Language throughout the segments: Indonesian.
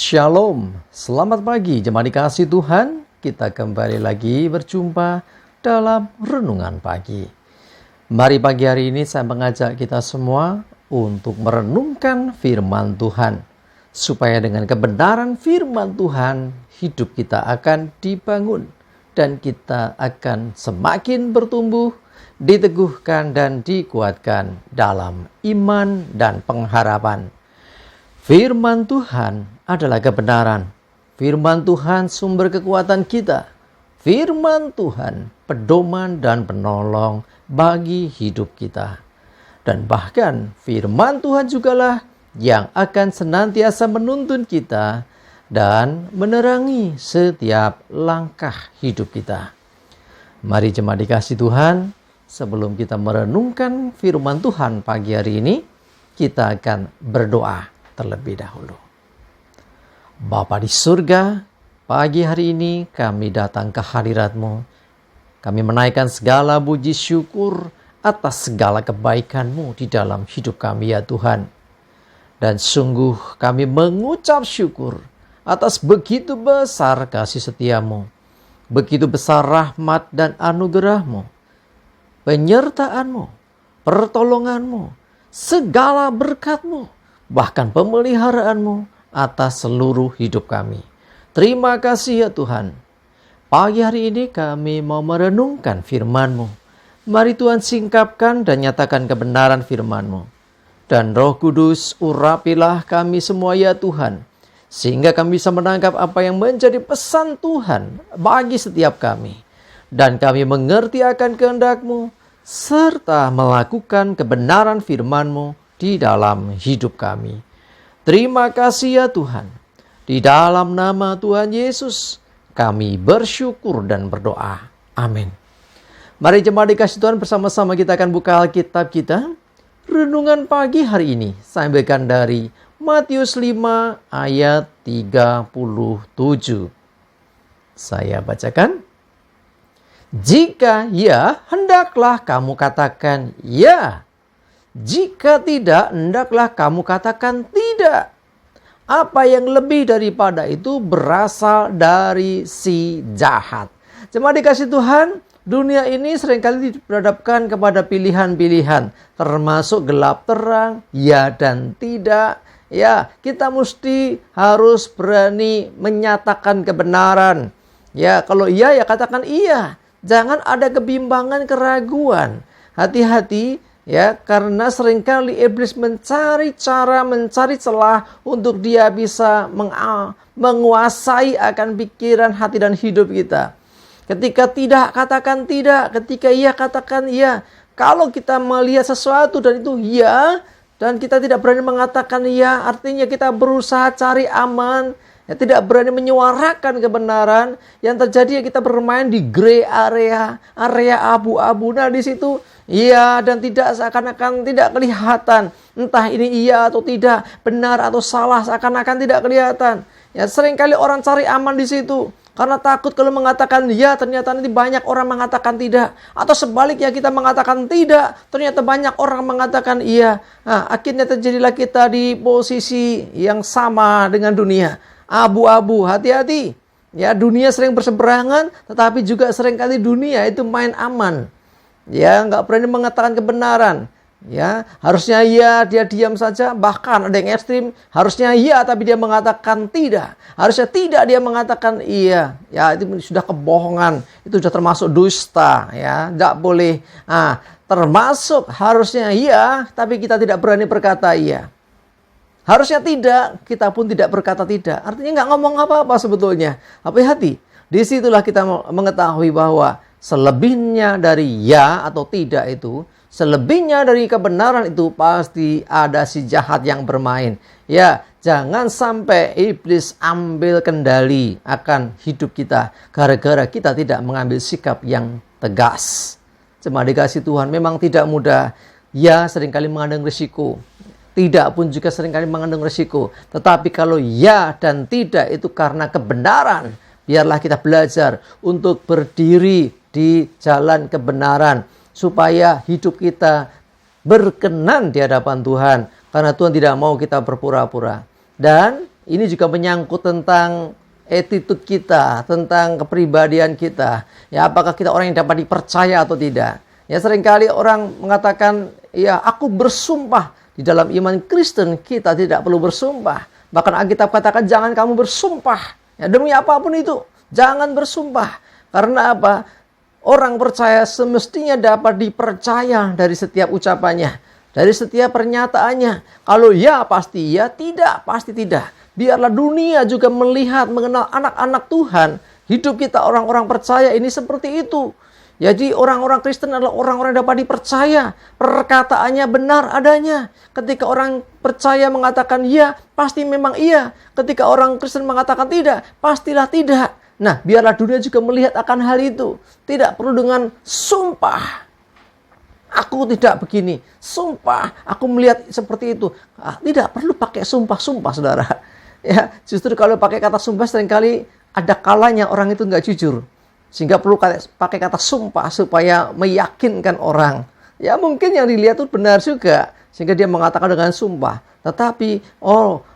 Shalom, selamat pagi jemaat dikasih Tuhan. Kita kembali lagi berjumpa dalam renungan pagi. Mari pagi hari ini saya mengajak kita semua untuk merenungkan firman Tuhan. Supaya dengan kebenaran firman Tuhan, hidup kita akan dibangun. Dan kita akan semakin bertumbuh, diteguhkan dan dikuatkan dalam iman dan pengharapan. Firman Tuhan adalah kebenaran. Firman Tuhan sumber kekuatan kita. Firman Tuhan pedoman dan penolong bagi hidup kita. Dan bahkan firman Tuhan jugalah yang akan senantiasa menuntun kita dan menerangi setiap langkah hidup kita. Mari jemaat dikasih Tuhan, sebelum kita merenungkan firman Tuhan pagi hari ini, kita akan berdoa terlebih dahulu. Bapa di surga, pagi hari ini kami datang ke hadirat-Mu. Kami menaikkan segala puji syukur atas segala kebaikan-Mu di dalam hidup kami ya Tuhan. Dan sungguh kami mengucap syukur atas begitu besar kasih setia-Mu, begitu besar rahmat dan anugerah-Mu, penyertaan-Mu, pertolongan-Mu, segala berkat-Mu, bahkan pemeliharaan-Mu atas seluruh hidup kami. Terima kasih ya Tuhan. Pagi hari ini kami mau merenungkan firman-Mu. Mari Tuhan singkapkan dan nyatakan kebenaran firman-Mu. Dan Roh Kudus urapilah kami semua ya Tuhan. Sehingga kami bisa menangkap apa yang menjadi pesan Tuhan bagi setiap kami. Dan kami mengerti akan kehendak-Mu, serta melakukan kebenaran firman-Mu di dalam hidup kami. Terima kasih ya Tuhan. Di dalam nama Tuhan Yesus, kami bersyukur dan berdoa. Amin. Mari jemaat dikasih Tuhan, bersama-sama kita akan buka Alkitab kita. Renungan pagi hari ini saya ambilkan dari Matius 5 ayat 37. Saya bacakan. Jika ya, hendaklah kamu katakan ya. Jika tidak, hendaklah kamu katakan tidak. Apa yang lebih daripada itu berasal dari si jahat. Jemaat dikasih Tuhan, dunia ini seringkali diperhadapkan kepada pilihan-pilihan, termasuk gelap terang, ya dan tidak. Ya, kita mesti harus berani menyatakan kebenaran. Ya, kalau iya ya katakan iya. Jangan ada kebimbangan, keraguan. Hati-hati. Ya, karena seringkali iblis mencari cara, mencari celah untuk dia bisa menguasai akan pikiran, hati dan hidup kita. Ketika tidak, katakan tidak. Ketika iya, katakan iya. Kalau kita melihat sesuatu dan itu iya, dan kita tidak berani mengatakan iya, artinya kita berusaha cari aman, ya, tidak berani menyuarakan kebenaran. Yang terjadi ya kita bermain di gray area, area abu-abu. Nah di situ iya dan tidak seakan-akan tidak kelihatan. Entah ini iya atau tidak, benar atau salah seakan-akan tidak kelihatan. Ya seringkali orang cari aman di situ. Karena takut kalau mengatakan ya ternyata nanti banyak orang mengatakan tidak. Atau sebaliknya kita mengatakan tidak, ternyata banyak orang mengatakan iya. Nah, akhirnya terjadilah kita di posisi yang sama dengan dunia. Abu-abu, hati-hati. Ya dunia sering berseberangan, tetapi juga seringkali dunia itu main aman. Ya, nggak berani mengatakan kebenaran. Ya, harusnya iya dia diam saja. Bahkan ada yang ekstrim, harusnya iya tapi dia mengatakan tidak. Harusnya tidak dia mengatakan iya. Ya, itu sudah kebohongan. Itu sudah termasuk dusta. Ya, nggak boleh. Nah, termasuk harusnya iya tapi kita tidak berani berkata iya. Harusnya tidak, kita pun tidak berkata tidak. Artinya nggak ngomong apa-apa sebetulnya. Hati-hati. Disitulah kita mengetahui bahwa selebihnya dari ya atau tidak itu, selebihnya dari kebenaran itu pasti ada si jahat yang bermain. Ya, jangan sampai iblis ambil kendali akan hidup kita gara-gara kita tidak mengambil sikap yang tegas. Cuma dikasih Tuhan memang tidak mudah. Ya, seringkali mengandung risiko. Tidak pun juga seringkali mengandung risiko. Tetapi kalau ya dan tidak itu karena kebenaran, biarlah kita belajar untuk berdiri di jalan kebenaran supaya hidup kita berkenan di hadapan Tuhan, karena Tuhan tidak mau kita berpura-pura. Dan Ini juga menyangkut tentang attitude kita, tentang kepribadian kita. Ya, apakah kita orang yang dapat dipercaya atau tidak? Ya, seringkali orang mengatakan, ya aku bersumpah. Di dalam iman Kristen kita tidak perlu bersumpah. Bahkan Alkitab katakan jangan kamu bersumpah. Ya, demi apapun itu, jangan bersumpah. Karena apa? Orang percaya semestinya dapat dipercaya dari setiap ucapannya, dari setiap pernyataannya. Kalau ya pasti ya, tidak pasti tidak. Biarlah dunia juga melihat, mengenal anak-anak Tuhan. Hidup kita orang-orang percaya ini seperti itu. Jadi orang-orang Kristen adalah orang-orang yang dapat dipercaya. Perkataannya benar adanya. Ketika orang percaya mengatakan iya, pasti memang iya. Ketika orang Kristen mengatakan tidak, pastilah tidak. Nah, biarlah dunia juga melihat akan hal itu. Tidak perlu dengan sumpah. Aku tidak begini. Sumpah, aku melihat seperti itu. Tidak perlu pakai sumpah-sumpah, saudara. Ya, justru kalau pakai kata sumpah seringkali ada kalanya orang itu nggak jujur. Sehingga perlu pakai kata sumpah supaya meyakinkan orang. Ya mungkin yang dilihat itu benar juga. Sehingga dia mengatakan dengan sumpah. Tetapi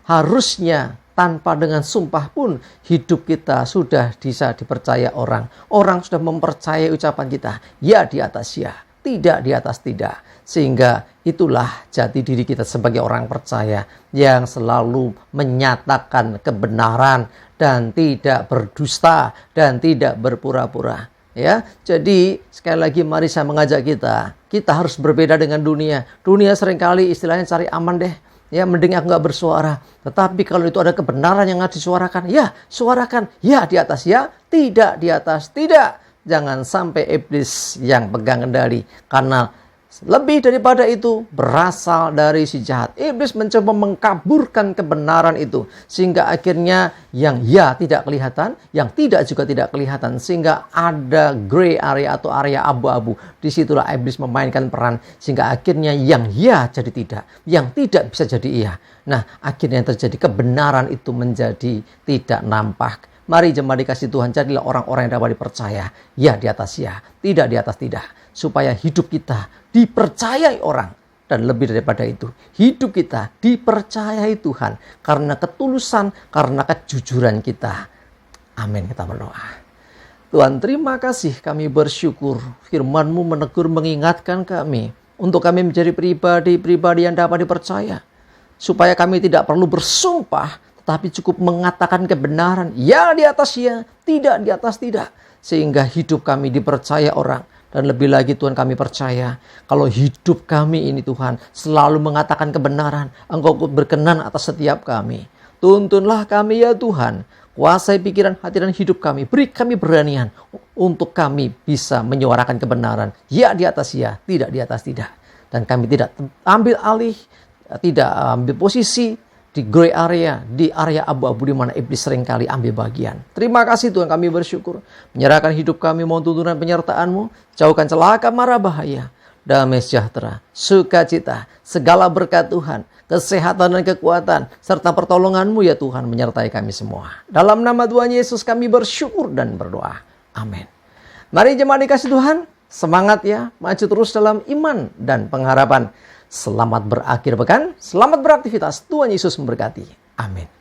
harusnya tanpa dengan sumpah pun hidup kita sudah bisa dipercaya orang. Orang sudah mempercayai ucapan kita. Ya di atas ya, tidak di atas tidak. Sehingga itulah jati diri kita sebagai orang percaya yang selalu menyatakan kebenaran dan tidak berdusta dan tidak berpura-pura. Ya, jadi sekali lagi mari saya mengajak kita harus berbeda dengan dunia. Dunia seringkali istilahnya cari aman deh. Ya, mending aku nggak bersuara. Tetapi kalau itu ada kebenaran yang harus disuarakan, ya suarakan. Ya di atas ya, tidak di atas tidak. Jangan sampai iblis yang pegang kendali. Karena lebih daripada itu berasal dari si jahat. Iblis mencoba mengkaburkan kebenaran itu. Sehingga akhirnya yang ya tidak kelihatan, yang tidak juga tidak kelihatan. Sehingga ada gray area atau area abu-abu. Disitulah iblis memainkan peran. Sehingga akhirnya yang ya jadi tidak. Yang tidak bisa jadi iya. Nah, akhirnya yang terjadi kebenaran itu menjadi tidak nampak. Mari jemaat dikasih Tuhan, jadilah orang-orang yang dapat dipercaya. Ya di atas ya, tidak di atas tidak. Supaya hidup kita dipercayai orang. Dan lebih daripada itu, hidup kita dipercayai Tuhan. Karena ketulusan, karena kejujuran kita. Amin, kita berdoa. Tuhan, terima kasih, kami bersyukur. Firman-Mu menegur, mengingatkan kami. Untuk kami menjadi pribadi-pribadi yang dapat dipercaya. Supaya kami tidak perlu bersumpah, tapi cukup mengatakan kebenaran. Ya di atas ya, tidak di atas tidak. Sehingga hidup kami dipercaya orang. Dan lebih lagi Tuhan kami percaya. Kalau hidup kami ini Tuhan selalu mengatakan kebenaran. Engkau berkenan atas setiap kami. Tuntunlah kami ya Tuhan. Kuasai pikiran, hati dan hidup kami. Beri kami beranian untuk kami bisa menyuarakan kebenaran. Ya di atas ya, tidak di atas tidak. Dan kami tidak ambil alih, tidak ambil posisi di gray area, di area abu-abu di mana iblis seringkali ambil bagian. Terima kasih Tuhan, kami bersyukur. Menyerahkan hidup kami, mohon tuntunan penyertaan-Mu. Jauhkan celaka, mara bahaya, damai sejahtera, sukacita, segala berkat Tuhan, kesehatan dan kekuatan, serta pertolongan-Mu ya Tuhan menyertai kami semua. Dalam nama Tuhan Yesus kami bersyukur dan berdoa. Amin. Mari jemaat dikasih Tuhan, semangat ya, maju terus dalam iman dan pengharapan. Selamat berakhir pekan, selamat beraktivitas. Tuhan Yesus memberkati. Amin.